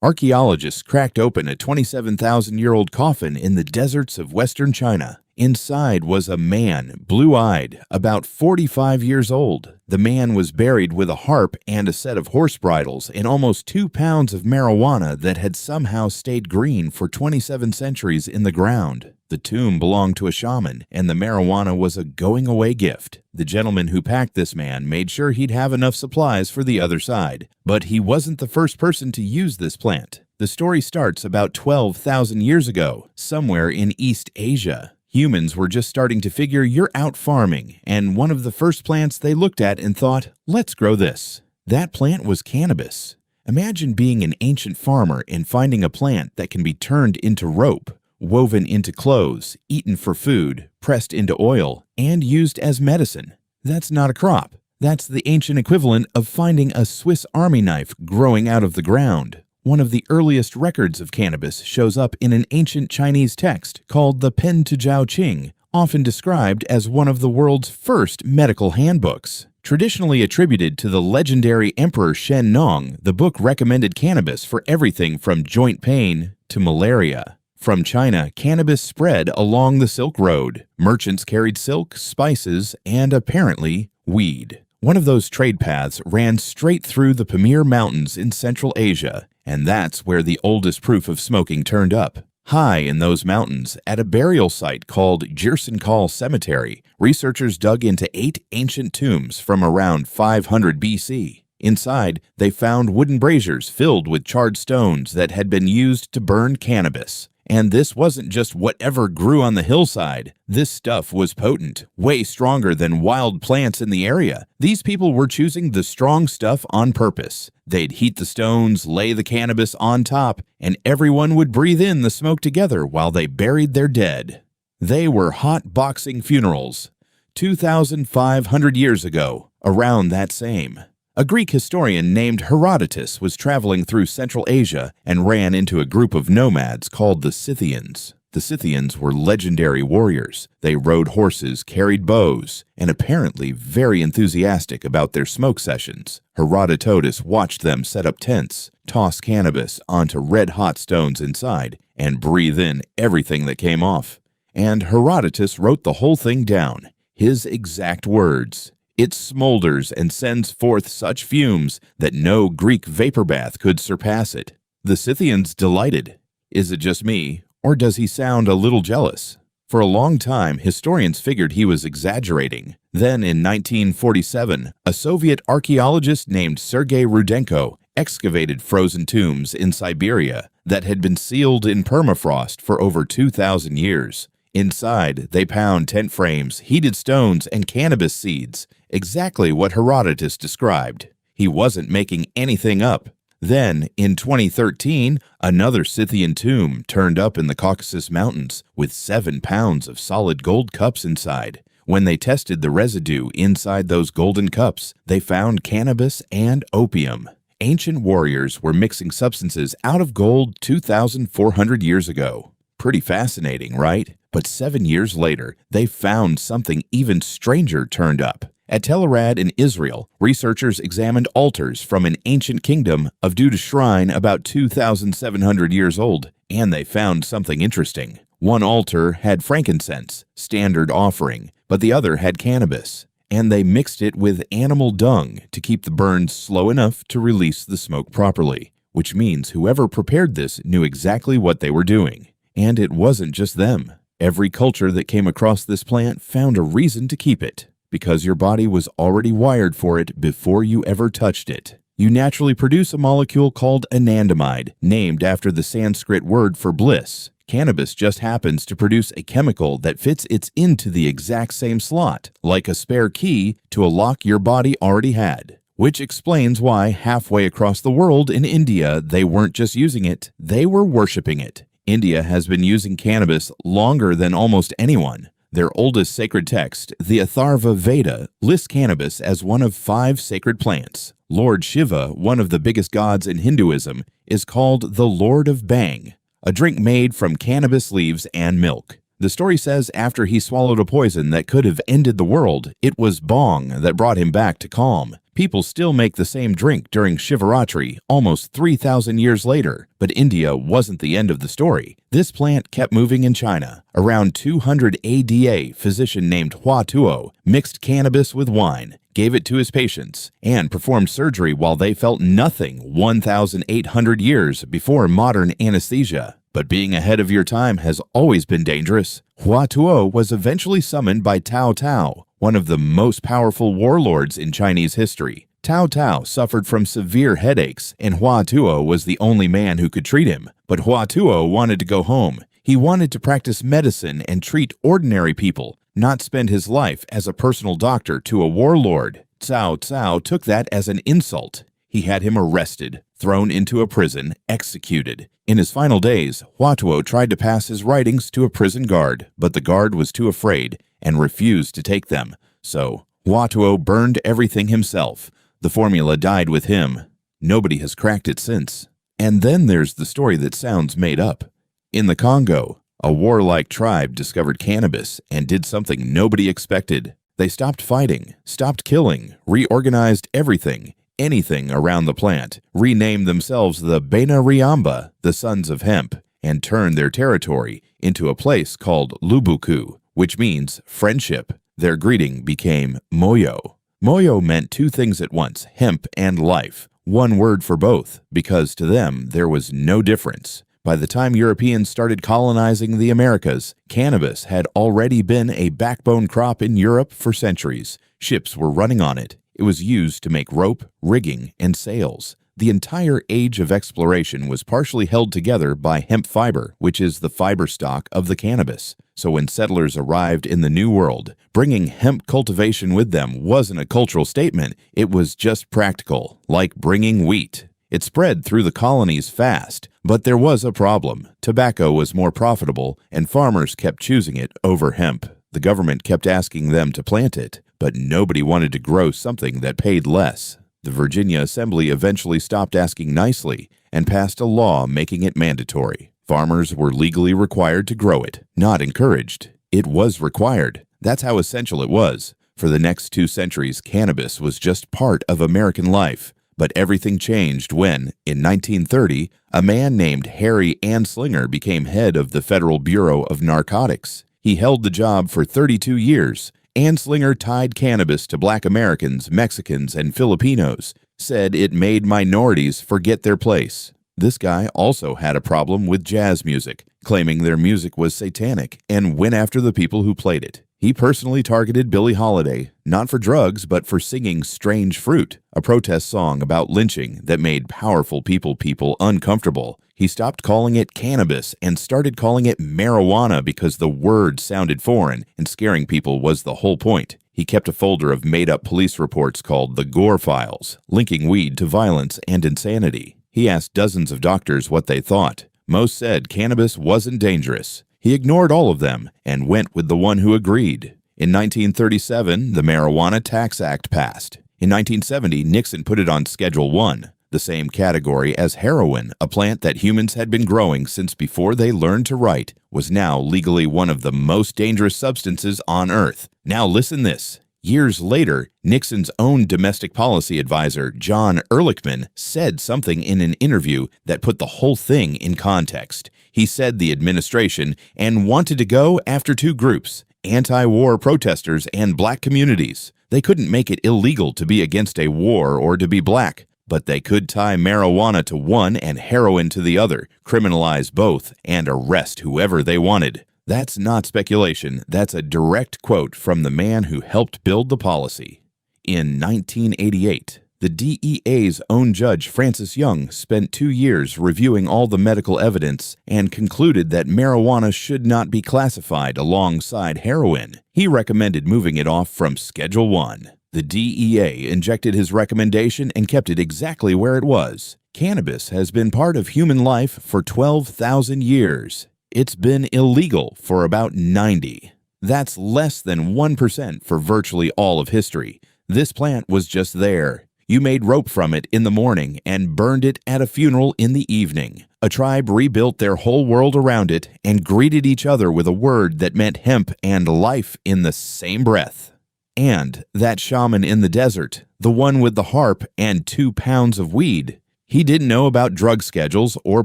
Archaeologists cracked open a 27,000-year-old coffin in the deserts of western China. Inside was a man, blue-eyed, about 45 years old. The man was buried with a harp and a set of horse bridles and almost 2 pounds of marijuana that had somehow stayed green for 27 centuries in the ground. The tomb belonged to a shaman, and the marijuana was a going-away gift. The gentleman who packed this man made sure he'd have enough supplies for the other side. But he wasn't the first person to use this plant. The story starts about 12,000 years ago, somewhere in East Asia. Humans were just starting to figure you're out farming, and one of the first plants they looked at and thought, let's grow this. That plant was cannabis. Imagine being an ancient farmer and finding a plant that can be turned into rope, woven into clothes, eaten for food, pressed into oil, and used as medicine. That's not a crop. That's the ancient equivalent of finding a Swiss Army knife growing out of the ground. One of the earliest records of cannabis shows up in an ancient Chinese text called the Pen to Jiao Qing, often described as one of the world's first medical handbooks. Traditionally attributed to the legendary Emperor Shen Nong, the book recommended cannabis for everything from joint pain to malaria. From China, cannabis spread along the Silk Road. Merchants carried silk, spices, and apparently weed. One of those trade paths ran straight through the Pamir Mountains in Central Asia, and that's where the oldest proof of smoking turned up. High in those mountains, at a burial site called Jirsankal Cemetery, researchers dug into 8 ancient tombs from around 500 BC. Inside, they found wooden braziers filled with charred stones that had been used to burn cannabis. And this wasn't just whatever grew on the hillside. This stuff was potent, way stronger than wild plants in the area. These people were choosing the strong stuff on purpose. They'd heat the stones, lay the cannabis on top, and everyone would breathe in the smoke together while they buried their dead. They were hot boxing funerals. 2,500 years ago, around that same. A Greek historian named Herodotus was traveling through Central Asia and ran into a group of nomads called the Scythians. The Scythians were legendary warriors. They rode horses, carried bows, and apparently very enthusiastic about their smoke sessions. Herodotus watched them set up tents, toss cannabis onto red-hot stones inside, and breathe in everything that came off. And Herodotus wrote the whole thing down. His exact words: "It smolders and sends forth such fumes that no Greek vapor bath could surpass it." The Scythians delighted. Is it just me, or does he sound a little jealous? For a long time, historians figured he was exaggerating. Then in 1947, a Soviet archaeologist named Sergei Rudenko excavated frozen tombs in Siberia that had been sealed in permafrost for over 2,000 years. Inside, they found tent frames, heated stones, and cannabis seeds, exactly what Herodotus described. He wasn't making anything up. Then, in 2013, another Scythian tomb turned up in the Caucasus Mountains with 7 pounds of solid gold cups inside. When they tested the residue inside those golden cups, they found cannabis and opium. Ancient warriors were mixing substances out of gold 2,400 years ago. Pretty fascinating, right? But 7 years later, they found something even stranger turned up. At Tel Arad in Israel, researchers examined altars from an ancient kingdom of Duda shrine about 2,700 years old, and they found something interesting. One altar had frankincense, standard offering, but the other had cannabis, and they mixed it with animal dung to keep the burns slow enough to release the smoke properly, which means whoever prepared this knew exactly what they were doing. And it wasn't just them. Every culture that came across this plant found a reason to keep it, because your body was already wired for it before you ever touched it. You naturally produce a molecule called anandamide, named after the Sanskrit word for bliss. Cannabis just happens to produce a chemical that fits into the exact same slot, like a spare key to a lock your body already had. Which explains why halfway across the world in India, they weren't just using it, they were worshipping it. India has been using cannabis longer than almost anyone. Their oldest sacred text, the Atharva Veda, lists cannabis as one of 5 sacred plants. Lord Shiva, one of the biggest gods in Hinduism, is called the Lord of Bang, a drink made from cannabis leaves and milk. The story says after he swallowed a poison that could have ended the world, it was bong that brought him back to calm. People still make the same drink during Shivaratri almost 3,000 years later, but India wasn't the end of the story. This plant kept moving in China. Around 200 AD, a physician named Hua Tuo mixed cannabis with wine, gave it to his patients, and performed surgery while they felt nothing 1,800 years before modern anesthesia. But being ahead of your time has always been dangerous. Hua Tuo was eventually summoned by Tao Tao, one of the most powerful warlords in Chinese history. Tao Tao suffered from severe headaches, and Hua Tuo was the only man who could treat him. But Hua Tuo wanted to go home. He wanted to practice medicine and treat ordinary people, not spend his life as a personal doctor to a warlord. Cao Cao took that as an insult. He had him arrested, thrown into a prison, executed. In his final days, Hua Tuo tried to pass his writings to a prison guard, but the guard was too afraid and refused to take them. So, Hua Tuo burned everything himself. The formula died with him. Nobody has cracked it since. And then there's the story that sounds made up. In the Congo, a warlike tribe discovered cannabis and did something nobody expected. They stopped fighting, stopped killing, reorganized everything, anything around the plant, renamed themselves the Bena Riamba, the Sons of Hemp, and turned their territory into a place called Lubuku, which means friendship. Their greeting became Moyo. Moyo meant two things at once, hemp and life, one word for both, because to them there was no difference. By the time Europeans started colonizing the Americas, cannabis had already been a backbone crop in Europe for centuries. Ships were running on it. It was used to make rope, rigging, and sails. The entire age of exploration was partially held together by hemp fiber, which is the fiber stock of the cannabis. So when settlers arrived in the New World, bringing hemp cultivation with them wasn't a cultural statement, it was just practical, like bringing wheat. It spread through the colonies fast, but there was a problem. Tobacco was more profitable, and farmers kept choosing it over hemp. The government kept asking them to plant it, but nobody wanted to grow something that paid less. The Virginia Assembly eventually stopped asking nicely and passed a law making it mandatory. Farmers were legally required to grow it, not encouraged. It was required. That's how essential it was. For the next 2 centuries, cannabis was just part of American life. But everything changed when, in 1930, a man named Harry Anslinger became head of the Federal Bureau of Narcotics. He held the job for 32 years. Anslinger tied cannabis to Black Americans, Mexicans, and Filipinos, said it made minorities forget their place. This guy also had a problem with jazz music, claiming their music was satanic, and went after the people who played it. He personally targeted Billie Holiday, not for drugs, but for singing Strange Fruit, a protest song about lynching that made powerful people uncomfortable. He stopped calling it cannabis and started calling it marijuana because the word sounded foreign, and scaring people was the whole point. He kept a folder of made-up police reports called the Gore Files, linking weed to violence and insanity. He asked dozens of doctors what they thought. Most said cannabis wasn't dangerous. He ignored all of them and went with the one who agreed. In 1937, the Marijuana Tax Act passed. In 1970, Nixon put it on Schedule I, the same category as heroin, a plant that humans had been growing since before they learned to write, was now legally one of the most dangerous substances on Earth. Now listen this. Years later, Nixon's own domestic policy advisor, John Ehrlichman, said something in an interview that put the whole thing in context. He said the administration and wanted to go after 2 groups, anti-war protesters and black communities. They couldn't make it illegal to be against a war or to be black, but they could tie marijuana to one and heroin to the other, criminalize both, and arrest whoever they wanted. That's not speculation. That's a direct quote from the man who helped build the policy. In 1988, the DEA's own judge, Francis Young, spent 2 years reviewing all the medical evidence and concluded that marijuana should not be classified alongside heroin. He recommended moving it off from Schedule I. The DEA injected his recommendation and kept it exactly where it was. Cannabis has been part of human life for 12,000 years. It's been illegal for about 90. That's less than 1% for virtually all of history. This plant was just there. You made rope from it in the morning and burned it at a funeral in the evening. A tribe rebuilt their whole world around it and greeted each other with a word that meant hemp and life in the same breath. And that shaman in the desert, the one with the harp and 2 pounds of weed, he didn't know about drug schedules or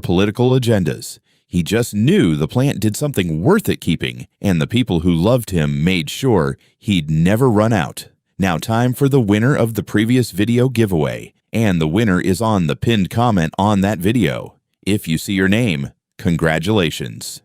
political agendas. He just knew the plant did something worth it keeping, and the people who loved him made sure he'd never run out. Now time for the winner of the previous video giveaway, and the winner is on the pinned comment on that video. If you see your name, congratulations.